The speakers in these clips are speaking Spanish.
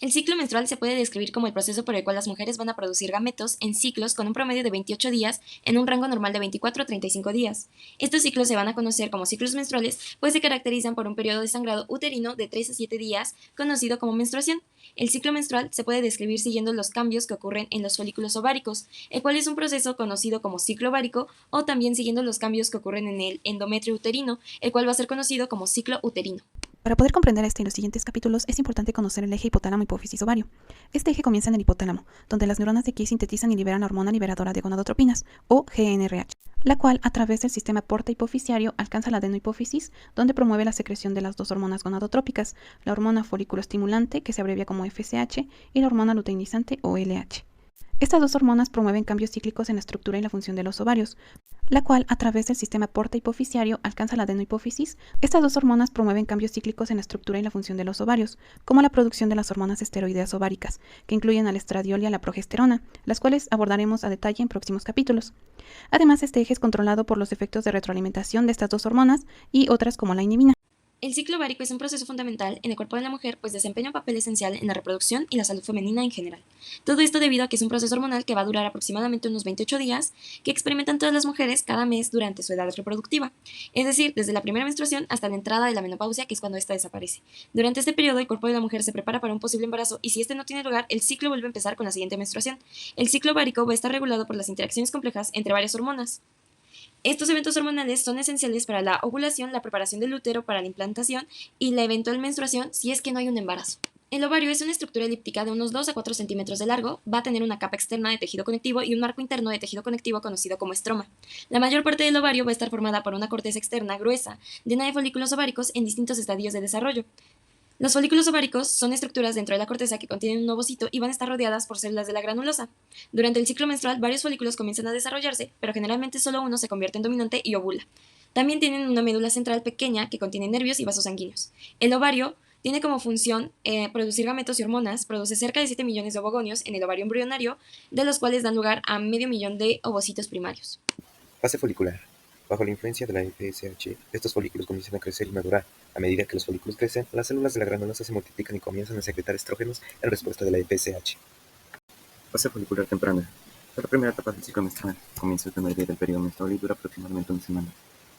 El ciclo menstrual se puede describir como el proceso por el cual las mujeres van a producir gametos en ciclos con un promedio de 28 días en un rango normal de 24 a 35 días. Estos ciclos se van a conocer como ciclos menstruales, pues se caracterizan por un periodo de sangrado uterino de 3 a 7 días, conocido como menstruación. El ciclo menstrual se puede describir siguiendo los cambios que ocurren en los folículos ováricos, el cual es un proceso conocido como ciclo ovárico, o también siguiendo los cambios que ocurren en el endometrio uterino, el cual va a ser conocido como ciclo uterino. Para poder comprender este y los siguientes capítulos es importante conocer el eje hipotálamo-hipófisis-ovario. Este eje comienza en el hipotálamo, donde las neuronas de aquí sintetizan y liberan la hormona liberadora de gonadotropinas, o GnRH, la cual a través del sistema porta hipofisiario alcanza la adenohipófisis, donde promueve la secreción de las dos hormonas gonadotrópicas, la hormona folículo estimulante, que se abrevia como FSH, y la hormona luteinizante, o LH. Estas dos hormonas promueven cambios cíclicos en la estructura y la función de los ovarios, la cual a través del sistema porta hipofisiario alcanza la adenohipófisis. Estas dos hormonas promueven cambios cíclicos en la estructura y la función de los ovarios, como la producción de las hormonas esteroideas ováricas, que incluyen al estradiol y a la progesterona, las cuales abordaremos a detalle en próximos capítulos. Además, este eje es controlado por los efectos de retroalimentación de estas dos hormonas y otras como la inhibina. El ciclo ovárico es un proceso fundamental en el cuerpo de la mujer, pues desempeña un papel esencial en la reproducción y la salud femenina en general. Todo esto debido a que es un proceso hormonal que va a durar aproximadamente unos 28 días, que experimentan todas las mujeres cada mes durante su edad reproductiva, es decir, desde la primera menstruación hasta la entrada de la menopausia, que es cuando ésta desaparece. Durante este periodo, el cuerpo de la mujer se prepara para un posible embarazo y si este no tiene lugar, el ciclo vuelve a empezar con la siguiente menstruación. El ciclo ovárico va a estar regulado por las interacciones complejas entre varias hormonas. Estos eventos hormonales son esenciales para la ovulación, la preparación del útero para la implantación y la eventual menstruación si es que no hay un embarazo. El ovario es una estructura elíptica de unos 2 a 4 centímetros de largo, va a tener una capa externa de tejido conectivo y un marco interno de tejido conectivo conocido como estroma. La mayor parte del ovario va a estar formada por una corteza externa gruesa, llena de folículos ováricos en distintos estadios de desarrollo. Los folículos ováricos son estructuras dentro de la corteza que contienen un ovocito y van a estar rodeadas por células de la granulosa. Durante el ciclo menstrual, varios folículos comienzan a desarrollarse, pero generalmente solo uno se convierte en dominante y ovula. También tienen una médula central pequeña que contiene nervios y vasos sanguíneos. El ovario tiene como función producir gametos y hormonas, produce cerca de 7 millones de ovogonios en el ovario embrionario, de los cuales dan lugar a medio millón de ovocitos primarios. Fase folicular. Bajo la influencia de la FSH, estos folículos comienzan a crecer y madurar. A medida que los folículos crecen, las células de la granulosa se multiplican y comienzan a secretar estrógenos en respuesta de la FSH. Fase folicular temprana. Es la primera etapa del ciclo menstrual. Comienza el primer día del periodo menstrual y dura aproximadamente una semana.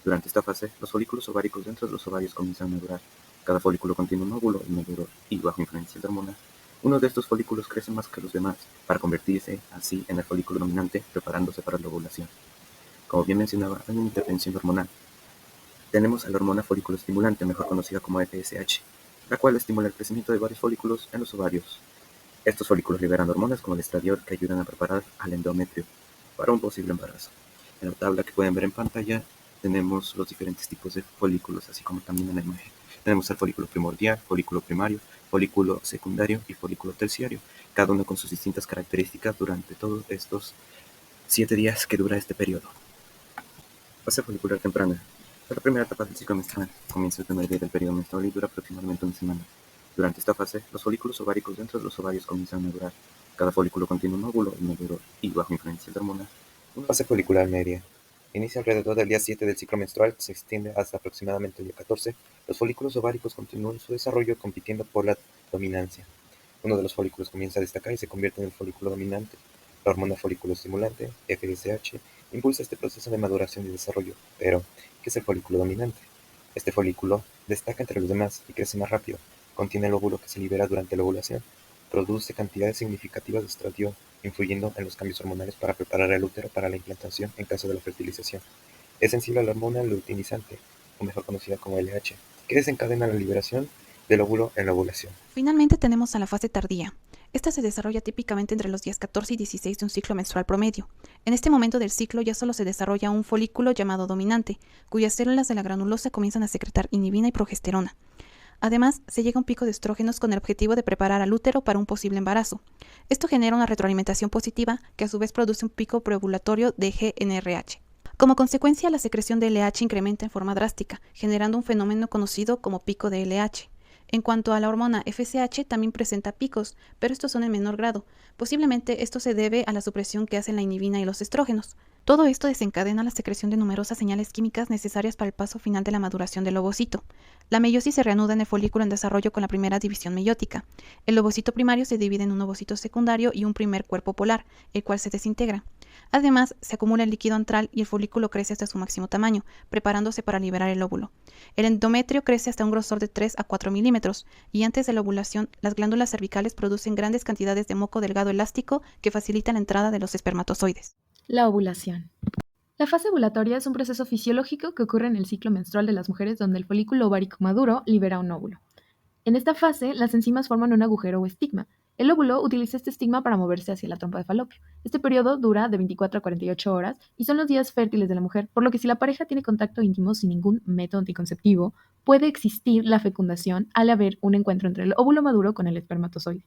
Durante esta fase, los folículos ováricos dentro de los ovarios comienzan a madurar. Cada folículo contiene un óvulo inmaduro y, bajo influencia de hormonas, uno de estos folículos crece más que los demás, para convertirse así en el folículo dominante, preparándose para la ovulación. Como bien mencionaba, hay una intervención hormonal. Tenemos a la hormona folículo estimulante, mejor conocida como FSH, la cual estimula el crecimiento de varios folículos en los ovarios. Estos folículos liberan hormonas como el estradiol que ayudan a preparar al endometrio para un posible embarazo. En la tabla que pueden ver en pantalla tenemos los diferentes tipos de folículos, así como también en la imagen. Tenemos el folículo primordial, folículo primario, folículo secundario y folículo terciario, cada uno con sus distintas características durante todos estos 7 días que dura este periodo. Fase folicular temprana. Es la primera etapa del ciclo menstrual. Comienza el primer día del periodo menstrual y dura aproximadamente una semana. Durante esta fase, los folículos ováricos dentro de los ovarios comienzan a madurar. Cada folículo contiene un óvulo inmaduro y, bajo influencia de hormonas, una fase folicular media. Inicia alrededor del día 7 del ciclo menstrual, se extiende hasta aproximadamente el día 14. Los folículos ováricos continúan su desarrollo compitiendo por la dominancia. Uno de los folículos comienza a destacar y se convierte en el folículo dominante. La hormona folículo estimulante, FSH, impulsa este proceso de maduración y desarrollo. Pero, ¿qué es el folículo dominante? Este folículo destaca entre los demás y crece más rápido. Contiene el óvulo que se libera durante la ovulación. Produce cantidades significativas de estradiol, influyendo en los cambios hormonales para preparar el útero para la implantación en caso de la fertilización. Es sensible a la hormona luteinizante, o mejor conocida como LH, que desencadena la liberación del óvulo en la ovulación. Finalmente tenemos a la fase tardía. Esta se desarrolla típicamente entre los días 14 y 16 de un ciclo menstrual promedio. En este momento del ciclo ya solo se desarrolla un folículo llamado dominante, cuyas células de la granulosa comienzan a secretar inhibina y progesterona. Además, se llega a un pico de estrógenos con el objetivo de preparar al útero para un posible embarazo. Esto genera una retroalimentación positiva que a su vez produce un pico preovulatorio de GnRH. Como consecuencia, la secreción de LH incrementa en forma drástica, generando un fenómeno conocido como pico de LH. En cuanto a la hormona FSH, también presenta picos, pero estos son en menor grado. Posiblemente esto se debe a la supresión que hacen la inhibina y los estrógenos. Todo esto desencadena la secreción de numerosas señales químicas necesarias para el paso final de la maduración del ovocito. La meiosis se reanuda en el folículo en desarrollo con la primera división meiótica. El ovocito primario se divide en un ovocito secundario y un primer cuerpo polar, el cual se desintegra. Además, se acumula el líquido antral y el folículo crece hasta su máximo tamaño, preparándose para liberar el óvulo. El endometrio crece hasta un grosor de 3 a 4 milímetros y antes de la ovulación, las glándulas cervicales producen grandes cantidades de moco delgado elástico que facilita la entrada de los espermatozoides. La ovulación. La fase ovulatoria es un proceso fisiológico que ocurre en el ciclo menstrual de las mujeres donde el folículo ovárico maduro libera un óvulo. En esta fase, las enzimas forman un agujero o estigma. El óvulo utiliza este estigma para moverse hacia la trompa de falopio. Este periodo dura de 24 a 48 horas y son los días fértiles de la mujer, por lo que si la pareja tiene contacto íntimo sin ningún método anticonceptivo, puede existir la fecundación al haber un encuentro entre el óvulo maduro con el espermatozoide.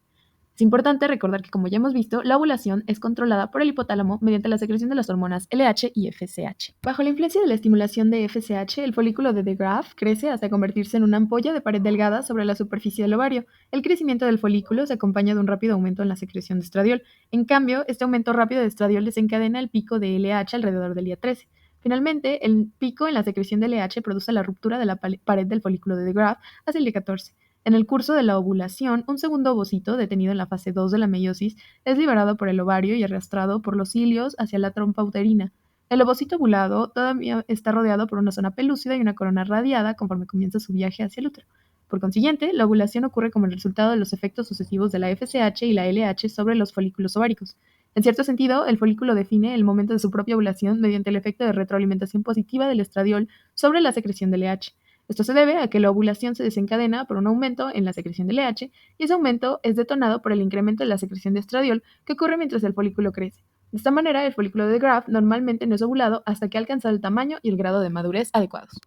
Es importante recordar que, como ya hemos visto, la ovulación es controlada por el hipotálamo mediante la secreción de las hormonas LH y FSH. Bajo la influencia de la estimulación de FSH, el folículo de de Graaf crece hasta convertirse en una ampolla de pared delgada sobre la superficie del ovario. El crecimiento del folículo se acompaña de un rápido aumento en la secreción de estradiol. En cambio, este aumento rápido de estradiol desencadena el pico de LH alrededor del día 13. Finalmente, el pico en la secreción de LH produce la ruptura de la pared del folículo de de Graaf hacia el día 14. En el curso de la ovulación, un segundo ovocito, detenido en la fase 2 de la meiosis, es liberado por el ovario y arrastrado por los cilios hacia la trompa uterina. El ovocito ovulado todavía está rodeado por una zona pelúcida y una corona radiada conforme comienza su viaje hacia el útero. Por consiguiente, la ovulación ocurre como el resultado de los efectos sucesivos de la FSH y la LH sobre los folículos ováricos. En cierto sentido, el folículo define el momento de su propia ovulación mediante el efecto de retroalimentación positiva del estradiol sobre la secreción de LH. Esto se debe a que la ovulación se desencadena por un aumento en la secreción de LH y ese aumento es detonado por el incremento de la secreción de estradiol que ocurre mientras el folículo crece. De esta manera, el folículo de Graaf normalmente no es ovulado hasta que ha alcanzado el tamaño y el grado de madurez adecuados.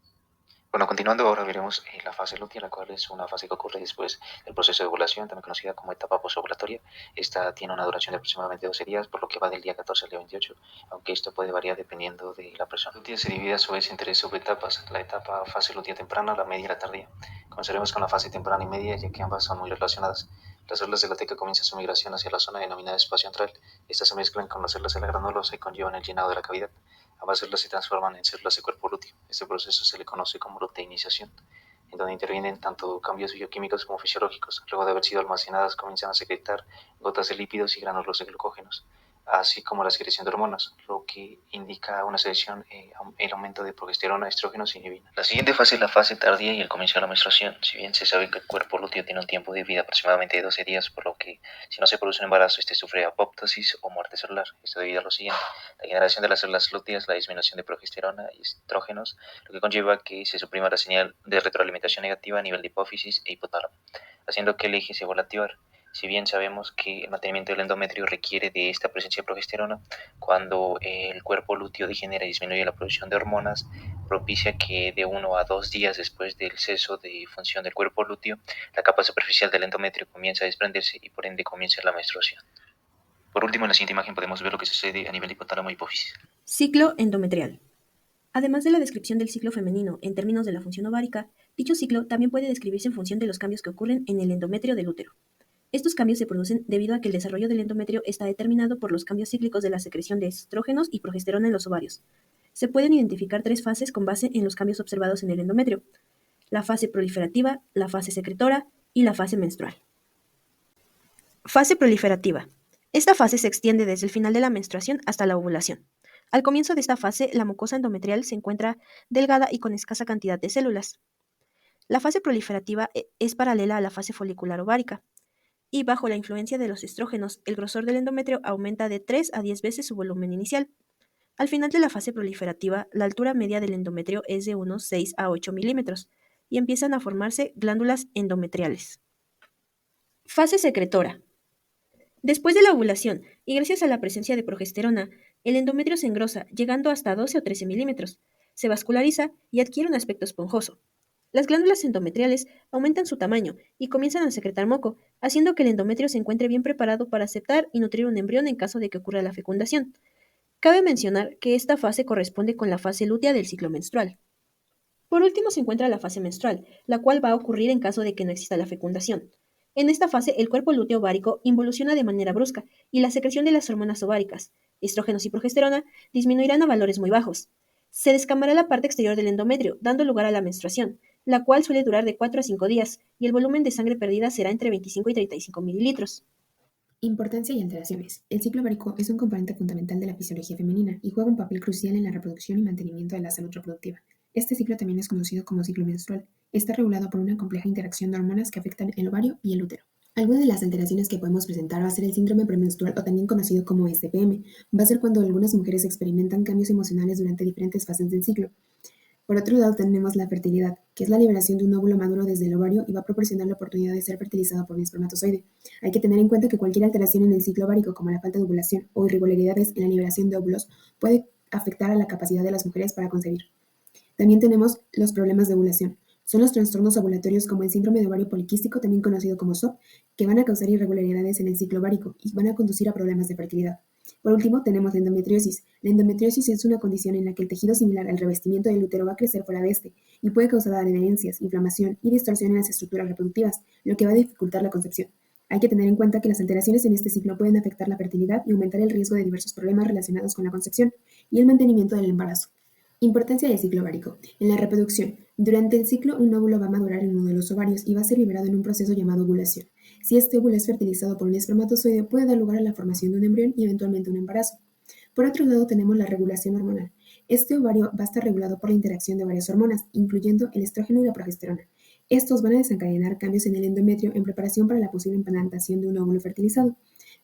Bueno, continuando ahora veremos la fase lútea, la cual es una fase que ocurre después del proceso de ovulación, también conocida como etapa posovulatoria. Esta tiene una duración de aproximadamente 12 días, por lo que va del día 14 al día 28, aunque esto puede variar dependiendo de la persona. La lútea se divide a su vez en tres subetapas, la etapa fase lútea temprana, la media y la tardía. Comenzaremos con la fase temprana y media, ya que ambas son muy relacionadas. Las células de la teca comienzan su migración hacia la zona denominada espacio antral. Estas se mezclan con las células de la granulosa y conllevan el llenado de la cavidad. Ambas células se transforman en células de cuerpo lúteo. Este proceso se le conoce como luteinización, en donde intervienen tanto cambios bioquímicos como fisiológicos. Luego de haber sido almacenadas, comienzan a secretar gotas de lípidos y gránulos de glucógenos, así como la secreción de hormonas, lo que indica una secreción, el aumento de progesterona, estrógenos y inhibina. La siguiente fase es la fase tardía y el comienzo de la menstruación. Si bien se sabe que el cuerpo lúteo tiene un tiempo de vida aproximadamente de 12 días, por lo que si no se produce un embarazo, este sufre apoptosis o muerte celular. Esto debido a lo siguiente: la generación de las células lúteas, la disminución de progesterona y estrógenos, lo que conlleva que se suprima la señal de retroalimentación negativa a nivel de hipófisis e hipotálamo, haciendo que el eje se vuelva a activar. Si bien sabemos que el mantenimiento del endometrio requiere de esta presencia de progesterona, cuando el cuerpo lúteo degenera y disminuye la producción de hormonas, propicia que de 1 a 2 días después del ceso de función del cuerpo lúteo, la capa superficial del endometrio comienza a desprenderse y por ende comienza la menstruación. Por último, en la siguiente imagen podemos ver lo que sucede a nivel de hipotálamo y hipófisis. Ciclo endometrial. Además de la descripción del ciclo femenino en términos de la función ovárica, dicho ciclo también puede describirse en función de los cambios que ocurren en el endometrio del útero. Estos cambios se producen debido a que el desarrollo del endometrio está determinado por los cambios cíclicos de la secreción de estrógenos y progesterona en los ovarios. Se pueden identificar tres fases con base en los cambios observados en el endometrio: la fase proliferativa, la fase secretora y la fase menstrual. Fase proliferativa. Esta fase se extiende desde el final de la menstruación hasta la ovulación. Al comienzo de esta fase, la mucosa endometrial se encuentra delgada y con escasa cantidad de células. La fase proliferativa es paralela a la fase folicular ovárica, y bajo la influencia de los estrógenos, el grosor del endometrio aumenta de 3 a 10 veces su volumen inicial. Al final de la fase proliferativa, la altura media del endometrio es de unos 6 a 8 milímetros, y empiezan a formarse glándulas endometriales. Fase secretora. Después de la ovulación, y gracias a la presencia de progesterona, el endometrio se engrosa, llegando hasta 12 o 13 milímetros, se vasculariza y adquiere un aspecto esponjoso. Las glándulas endometriales aumentan su tamaño y comienzan a secretar moco, haciendo que el endometrio se encuentre bien preparado para aceptar y nutrir un embrión en caso de que ocurra la fecundación. Cabe mencionar que esta fase corresponde con la fase lútea del ciclo menstrual. Por último se encuentra la fase menstrual, la cual va a ocurrir en caso de que no exista la fecundación. En esta fase, el cuerpo lúteo ovárico involuciona de manera brusca y la secreción de las hormonas ováricas, estrógenos y progesterona, disminuirán a valores muy bajos. Se descamará la parte exterior del endometrio, dando lugar a la menstruación, la cual suele durar de 4 a 5 días, y el volumen de sangre perdida será entre 25 y 35 mililitros. Importancia y alteraciones. El ciclo ovárico es un componente fundamental de la fisiología femenina y juega un papel crucial en la reproducción y mantenimiento de la salud reproductiva. Este ciclo también es conocido como ciclo menstrual. Está regulado por una compleja interacción de hormonas que afectan el ovario y el útero. Algunas de las alteraciones que podemos presentar va a ser el síndrome premenstrual o también conocido como SPM. Va a ser cuando algunas mujeres experimentan cambios emocionales durante diferentes fases del ciclo. Por otro lado tenemos la fertilidad, que es la liberación de un óvulo maduro desde el ovario y va a proporcionar la oportunidad de ser fertilizado por un espermatozoide. Hay que tener en cuenta que cualquier alteración en el ciclo ovárico, como la falta de ovulación o irregularidades en la liberación de óvulos, puede afectar a la capacidad de las mujeres para concebir. También tenemos los problemas de ovulación. Son los trastornos ovulatorios como el síndrome de ovario poliquístico, también conocido como SOP, que van a causar irregularidades en el ciclo ovárico y van a conducir a problemas de fertilidad. Por último, tenemos la endometriosis. La endometriosis es una condición en la que el tejido similar al revestimiento del útero va a crecer fuera de este y puede causar adherencias, inflamación y distorsión en las estructuras reproductivas, lo que va a dificultar la concepción. Hay que tener en cuenta que las alteraciones en este ciclo pueden afectar la fertilidad y aumentar el riesgo de diversos problemas relacionados con la concepción y el mantenimiento del embarazo. Importancia del ciclo ovárico. En la reproducción, durante el ciclo un óvulo va a madurar en uno de los ovarios y va a ser liberado en un proceso llamado ovulación. Si este óvulo es fertilizado por un espermatozoide, puede dar lugar a la formación de un embrión y eventualmente un embarazo. Por otro lado, tenemos la regulación hormonal. Este ovario va a estar regulado por la interacción de varias hormonas, incluyendo el estrógeno y la progesterona. Estos van a desencadenar cambios en el endometrio en preparación para la posible implantación de un óvulo fertilizado.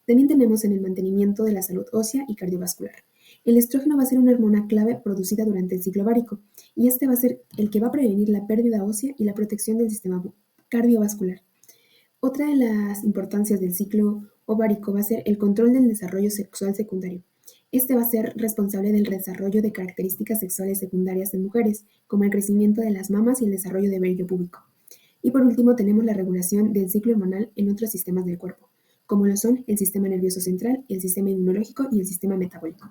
También tenemos en el mantenimiento de la salud ósea y cardiovascular. El estrógeno va a ser una hormona clave producida durante el ciclo ovárico, y este va a ser el que va a prevenir la pérdida ósea y la protección del sistema cardiovascular. Otra de las importancias del ciclo ovárico va a ser el control del desarrollo sexual secundario. Este va a ser responsable del desarrollo de características sexuales secundarias en mujeres, como el crecimiento de las mamas y el desarrollo de vello púbico. Y por último tenemos la regulación del ciclo hormonal en otros sistemas del cuerpo, como lo son el sistema nervioso central, el sistema inmunológico y el sistema metabólico.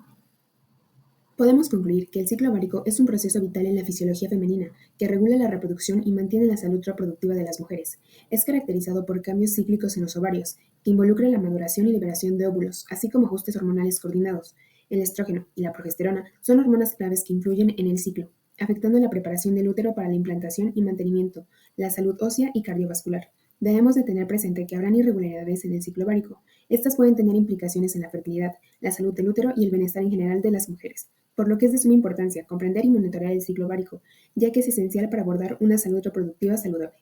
Podemos concluir que el ciclo ovárico es un proceso vital en la fisiología femenina que regula la reproducción y mantiene la salud reproductiva de las mujeres. Es caracterizado por cambios cíclicos en los ovarios, que involucran la maduración y liberación de óvulos, así como ajustes hormonales coordinados. El estrógeno y la progesterona son hormonas claves que influyen en el ciclo, afectando la preparación del útero para la implantación y mantenimiento, la salud ósea y cardiovascular. Debemos de tener presente que habrán irregularidades en el ciclo ovárico. Estas pueden tener implicaciones en la fertilidad, la salud del útero y el bienestar en general de las mujeres, por lo que es de suma importancia comprender y monitorear el ciclo ovárico, ya que es esencial para abordar una salud reproductiva saludable.